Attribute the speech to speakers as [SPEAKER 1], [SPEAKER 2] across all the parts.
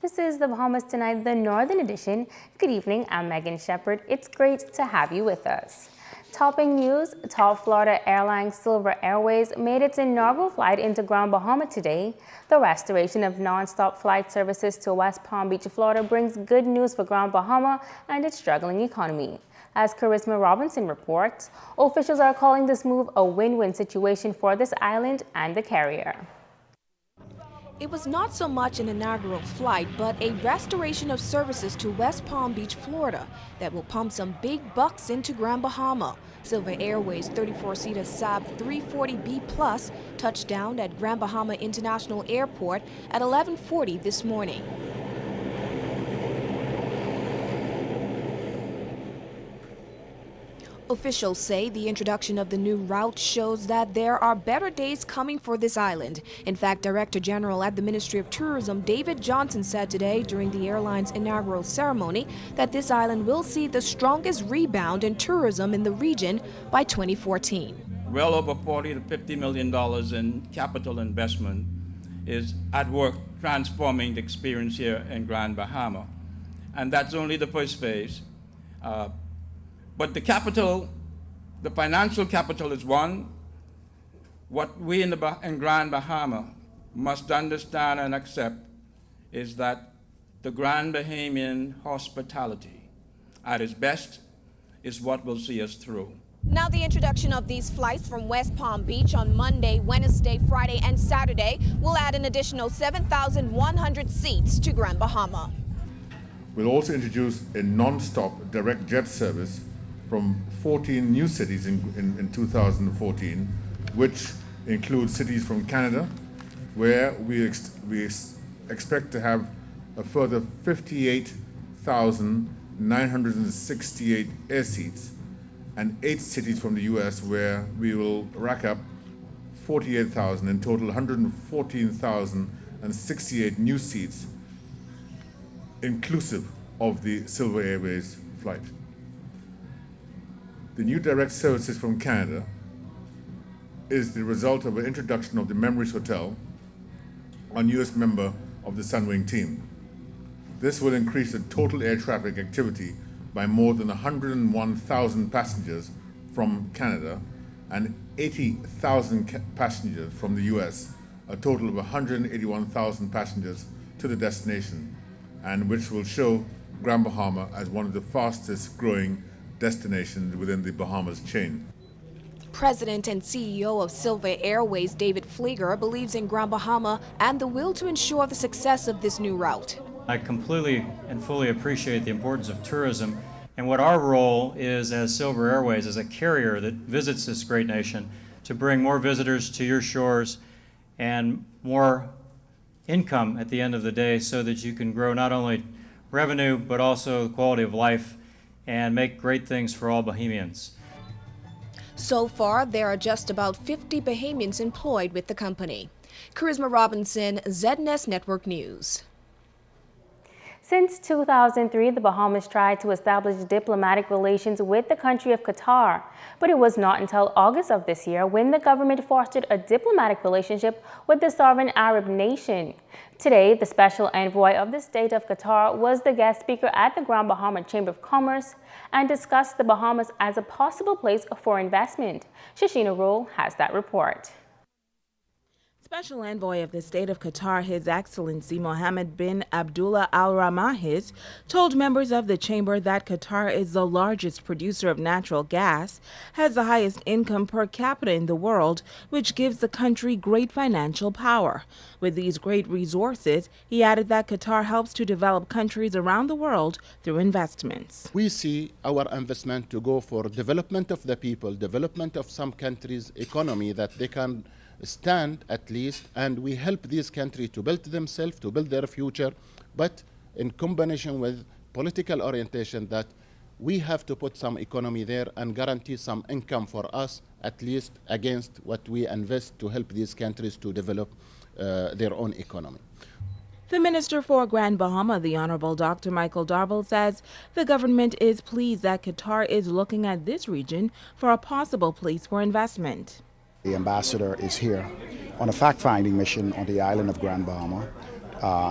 [SPEAKER 1] This is the Bahamas Tonight, the Northern Edition. Good evening, I'm Megan Shepard. It's great to have you with us. Topping news, top Florida airline Silver Airways made its inaugural flight into Grand Bahama today. The restoration of non-stop flight services to West Palm Beach, Florida brings good news for Grand Bahama and its struggling economy. As Charisma Robinson reports, officials are calling this move a win-win situation for this island and the carrier.
[SPEAKER 2] It was not so much an inaugural flight, but a restoration of services to West Palm Beach, Florida, that will pump some big bucks into Grand Bahama. Silver Airways 34-seater Saab 340B Plus touched down at Grand Bahama International Airport at 11:40 this morning. Officials say the introduction of the new route shows that there are better days coming for this island. In fact, Director General at the Ministry of Tourism, David Johnson, said today during the airline's inaugural ceremony that this island will see the strongest rebound in tourism in the region by 2014.
[SPEAKER 3] Well over $40 to $50 million in capital investment is at work transforming the experience here in Grand Bahama. And that's only the first phase. But the capital, the financial capital is one. What we in Grand Bahama must understand and accept is that the Grand Bahamian hospitality at its best is what will see us through.
[SPEAKER 2] Now, the introduction of these flights from West Palm Beach on Monday, Wednesday, Friday, and Saturday will add an additional 7,100 seats to Grand Bahama.
[SPEAKER 4] We'll also introduce a non-stop direct jet service from 14 new cities in 2014, which includes cities from Canada, where we expect to have a further 58,968 air seats, and 8 cities from the US, where we will rack up 48,000, in total 114,068 new seats, inclusive of the Silver Airways flight. The new direct services from Canada is the result of an introduction of the Memories Hotel, our newest member of the Sunwing team. This will increase the total air traffic activity by more than 101,000 passengers from Canada and 80,000 passengers from the US, a total of 181,000 passengers to the destination, and which will show Grand Bahama as one of the fastest growing destinations within the Bahamas chain.
[SPEAKER 2] President and CEO of Silver Airways, David Flieger, believes in Grand Bahama and the will to ensure the success of this new route.
[SPEAKER 5] I completely and fully appreciate the importance of tourism and what our role is as Silver Airways, as a carrier that visits this great nation, to bring more visitors to your shores and more income at the end of the day so that you can grow not only revenue but also the quality of life and make great things for all Bahamians.
[SPEAKER 2] So far, there are just about 50 Bahamians employed with the company. Charisma Robinson, ZNS Network News.
[SPEAKER 1] Since 2003, the Bahamas tried to establish diplomatic relations with the country of Qatar, but it was not until August of this year when the government fostered a diplomatic relationship with the sovereign Arab nation. Today, the special envoy of the state of Qatar was the guest speaker at the Grand Bahama Chamber of Commerce and discussed the Bahamas as a possible place for investment. Shashina Rule has that report.
[SPEAKER 6] Special Envoy of the State of Qatar, His Excellency Mohammed bin Abdullah Al Ramahiz, told members of the chamber that Qatar is the largest producer of natural gas, has the highest income per capita in the world, which gives the country great financial power. With these great resources, he added that Qatar helps to develop countries around the world through investments.
[SPEAKER 7] We see our investment to go for development of the people, development of some countries' economy that they can stand at least, and we help these countries to build themselves, to build their future, but in combination with political orientation that we have to put some economy there and guarantee some income for us, at least against what we invest to help these countries to develop their own economy.
[SPEAKER 6] The Minister for Grand Bahama, the Honorable Dr. Michael Darville, says the government is pleased that Qatar is looking at this region for a possible place for investment.
[SPEAKER 8] The ambassador is here on a fact-finding mission on the island of Grand Bahama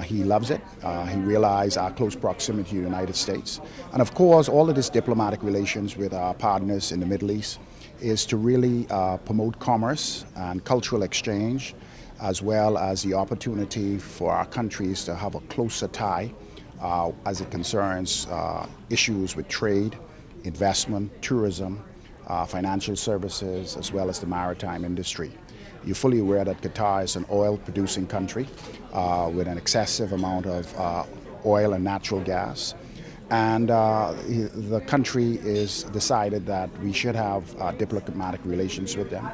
[SPEAKER 8] He loves it. He realized our close proximity to the United States. And of course, all of this diplomatic relations with our partners in the Middle East is to really promote commerce and cultural exchange, as well as the opportunity for our countries to have a closer tie as it concerns issues with trade, investment, tourism, financial services, as well as the maritime industry. You're fully aware that Qatar is an oil-producing country with an excessive amount of oil and natural gas. And the country is decided that we should have diplomatic relations with them.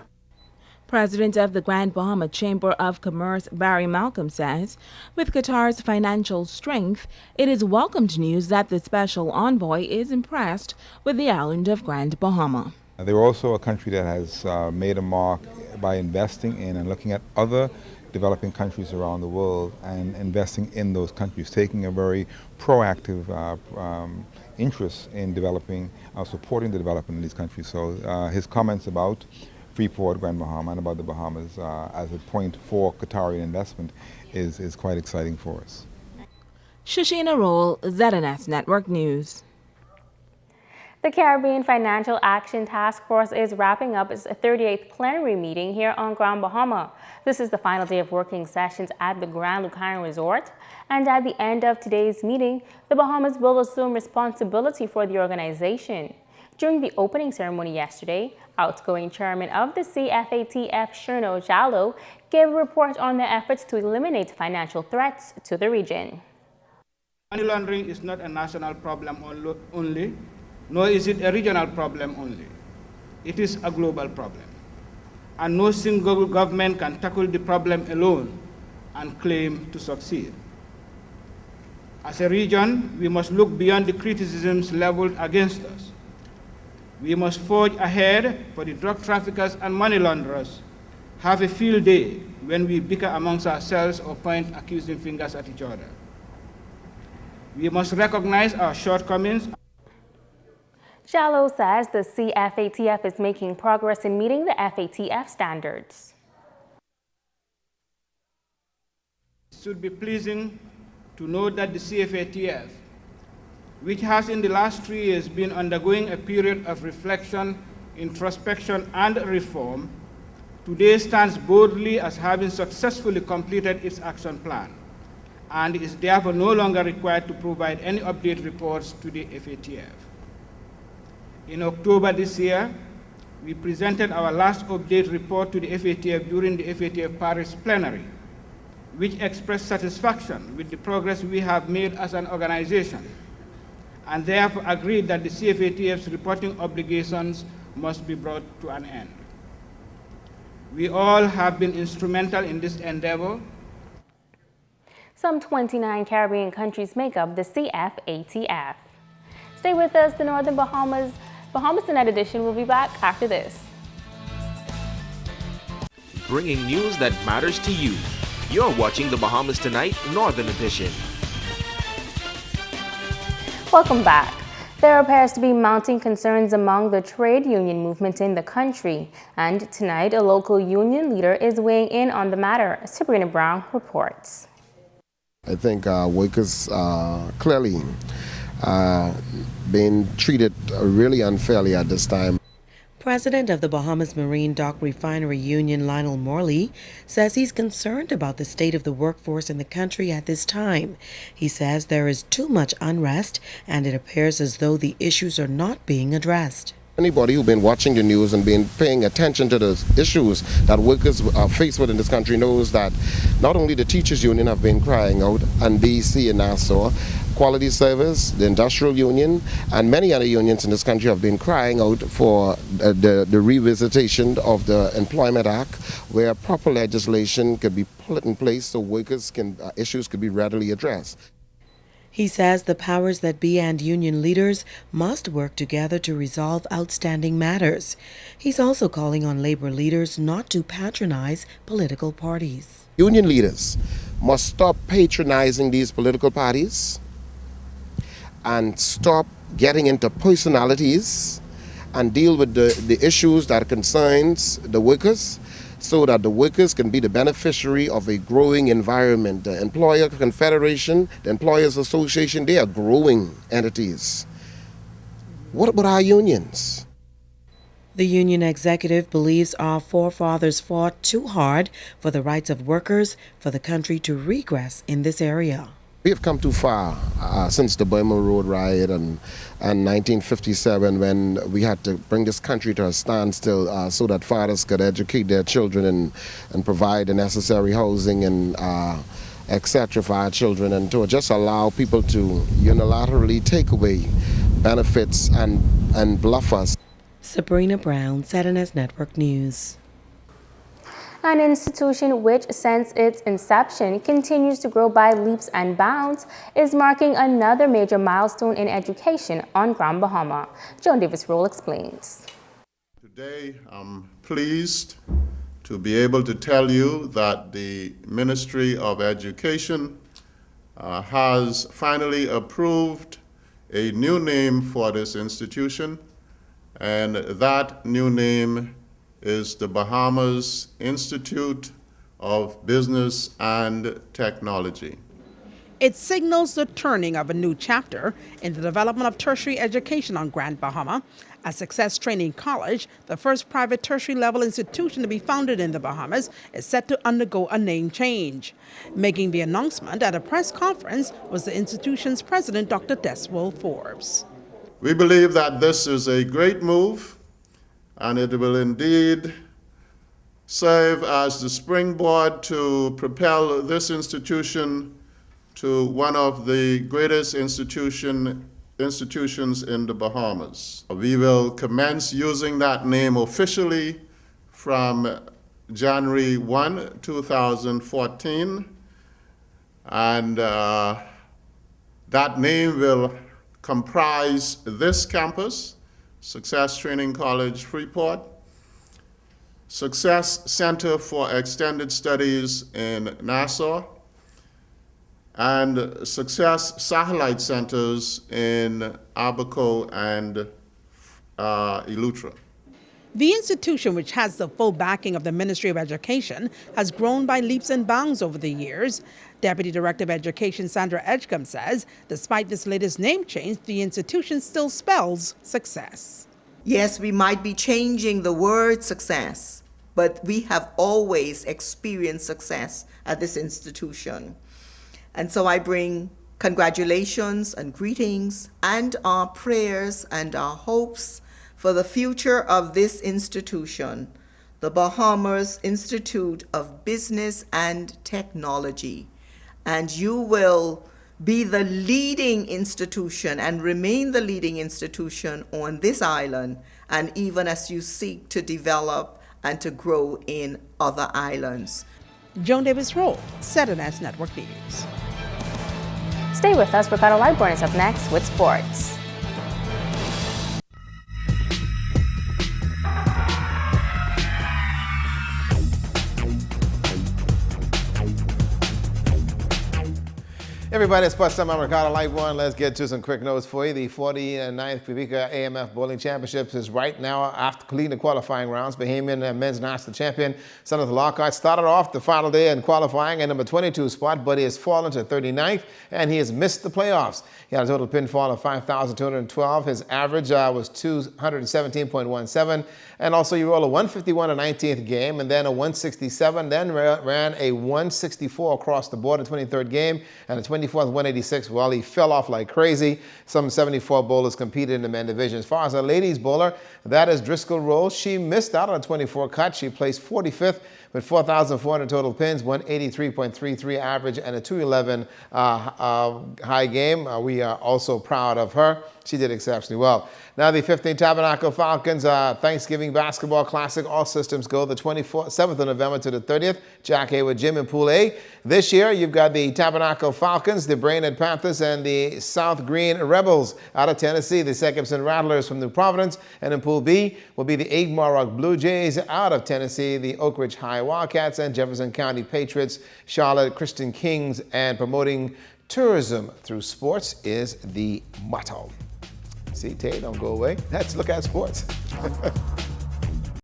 [SPEAKER 6] President of the Grand Bahama Chamber of Commerce, Barry Malcolm, says, with Qatar's financial strength, it is welcomed news that the special envoy is impressed with the island of Grand Bahama.
[SPEAKER 9] They're also a country that has made a mark by investing in and looking at other developing countries around the world and investing in those countries, taking a very proactive interest in developing, supporting the development in these countries. So his comments about Freeport, Grand Bahama, and about the Bahamas as a point for Qatari investment is quite exciting for us.
[SPEAKER 6] Shashina Roll, ZNS Network News.
[SPEAKER 1] The Caribbean Financial Action Task Force is wrapping up its 38th plenary meeting here on Grand Bahama. This is the final day of working sessions at the Grand Lucayan Resort. And at the end of today's meeting, the Bahamas will assume responsibility for the organization. During the opening ceremony yesterday, outgoing chairman of the CFATF, Sherno Jallo, gave a report on their efforts to eliminate financial threats to the region.
[SPEAKER 10] Money laundering is not a national problem only, nor is it a regional problem only. It is a global problem. And no single government can tackle the problem alone and claim to succeed. As a region, we must look beyond the criticisms leveled against us. We must forge ahead, for the drug traffickers and money launderers have a field day when we bicker amongst ourselves or point accusing fingers at each other. We must recognize our shortcomings.
[SPEAKER 1] Jallo says the CFATF is making progress in meeting the FATF standards.
[SPEAKER 10] It should be pleasing to note that the CFATF, which has in the last 3 years been undergoing a period of reflection, introspection, and reform, today stands boldly as having successfully completed its action plan and is therefore no longer required to provide any update reports to the FATF. In October this year, we presented our last update report to the FATF during the FATF Paris plenary, which expressed satisfaction with the progress we have made as an organization, and therefore agreed that the CFATF's reporting obligations must be brought to an end. We all have been instrumental in this endeavor.
[SPEAKER 1] Some 29 Caribbean countries make up the CFATF. Stay with us. The Northern Bahamas Tonight edition will be back after this.
[SPEAKER 11] Bringing news that matters to you. You're watching the Bahamas Tonight Northern Edition.
[SPEAKER 1] Welcome back. There appears to be mounting concerns among the trade union movement in the country. And tonight, a local union leader is weighing in on the matter. Sabrina Brown reports.
[SPEAKER 12] I think workers clearly being treated really unfairly at this time.
[SPEAKER 13] President of the Bahamas Marine Dock Refinery Union, Lionel Morley, says he's concerned about the state of the workforce in the country at this time. He says there is too much unrest, and it appears as though the issues are not being addressed.
[SPEAKER 12] Anybody who's been watching the news and been paying attention to the issues that workers are faced with in this country knows that not only the teachers union have been crying out, and BC and Nassau, Quality Service, the Industrial Union, and many other unions in this country have been crying out for the revisitation of the Employment Act, where proper legislation could be put in place so workers issues could be readily addressed.
[SPEAKER 13] He says the powers that be and union leaders must work together to resolve outstanding matters. He's also calling on labor leaders not to patronize political parties.
[SPEAKER 12] Union leaders must stop patronizing these political parties and stop getting into personalities and deal with the issues that concerns the workers so that the workers can be the beneficiary of a growing environment. The Employer Confederation, the Employers Association, they are growing entities. What about our unions?
[SPEAKER 13] The union executive believes our forefathers fought too hard for the rights of workers for the country to regress in this area.
[SPEAKER 12] We have come too far since the Burma Road riot and 1957, when we had to bring this country to a standstill so that fathers could educate their children and provide the necessary housing and etc. for our children, and to just allow people to unilaterally take away benefits and bluff us.
[SPEAKER 13] Sabrina Brown, ZNS Network News.
[SPEAKER 1] An institution which, since its inception, continues to grow by leaps and bounds, is marking another major milestone in education on Grand Bahama. Joan Davis-Roll explains.
[SPEAKER 4] Today, I'm pleased to be able to tell you that the Ministry of Education has finally approved a new name for this institution, and that new name is the Bahamas Institute of Business and Technology.
[SPEAKER 14] It signals the turning of a new chapter in the development of tertiary education on Grand Bahama. A Success Training College, the first private tertiary level institution to be founded in the Bahamas, is set to undergo a name change. Making the announcement at a press conference was the institution's president, Dr. Deswell Forbes.
[SPEAKER 4] We believe that this is a great move, and it will indeed serve as the springboard to propel this institution to one of the greatest institutions in the Bahamas. We will commence using that name officially from January 1, 2014, and that name will comprise this campus, Success Training College, Freeport, Success Center for Extended Studies in Nassau, and Success Satellite Centers in Abaco and Eleuthera.
[SPEAKER 14] The institution, which has the full backing of the Ministry of Education, has grown by leaps and bounds over the years. Deputy Director of Education Sandra Edgecombe says, despite this latest name change, the institution still spells success.
[SPEAKER 15] Yes, we might be changing the word success, but we have always experienced success at this institution. And so I bring congratulations and greetings and our prayers and our hopes for the future of this institution, the Bahamas Institute of Business and Technology. And you will be the leading institution and remain the leading institution on this island, and even as you seek to develop and to grow in other islands.
[SPEAKER 14] Joan Davis-Roll, ZNS Network News.
[SPEAKER 1] Stay with us. Ricardo Lightborn is up next with sports.
[SPEAKER 16] Everybody, it's Sports Time. I'm Ricardo Lightborn. Let's get to some quick notes for you. The 49th Pibika AMF Bowling Championships is right now after completing the qualifying rounds. Bahamian men's national champion, Senator Lockhart, started off the final day in qualifying at number 22 spot, but he has fallen to 39th, and he has missed the playoffs. He had a total pinfall of 5,212. His average was 217.17, and also he rolled a 151 in 19th game, and then a 167, then ran a 164 across the board in 23rd game, and a 24th 186. Well, he fell off like crazy. Some 74 bowlers competed in the men division. As far as a ladies bowler, that is Driscoll Rose. She missed out on a 24 cut. She placed 45th with 4,400 total pins, 183.33 average, and a 211 high game. We are also proud of her. She did exceptionally well. Now the 15th Tabernacle Falcons Thanksgiving Basketball Classic, all systems go, the 7th of November to the 30th. Jack Hayward Gym in Pool A. This year, you've got the Tabernacle Falcons, the Brainerd Panthers, and the South Green Rebels out of Tennessee. The Secumsett Rattlers from New Providence. And in Pool B will be the Agmarok Blue Jays out of Tennessee, the Oak Ridge High Wildcats, and Jefferson County Patriots, Charlotte Christian Kings. And promoting tourism through sports is the motto. See, Tay, don't go away. Let's look at sports.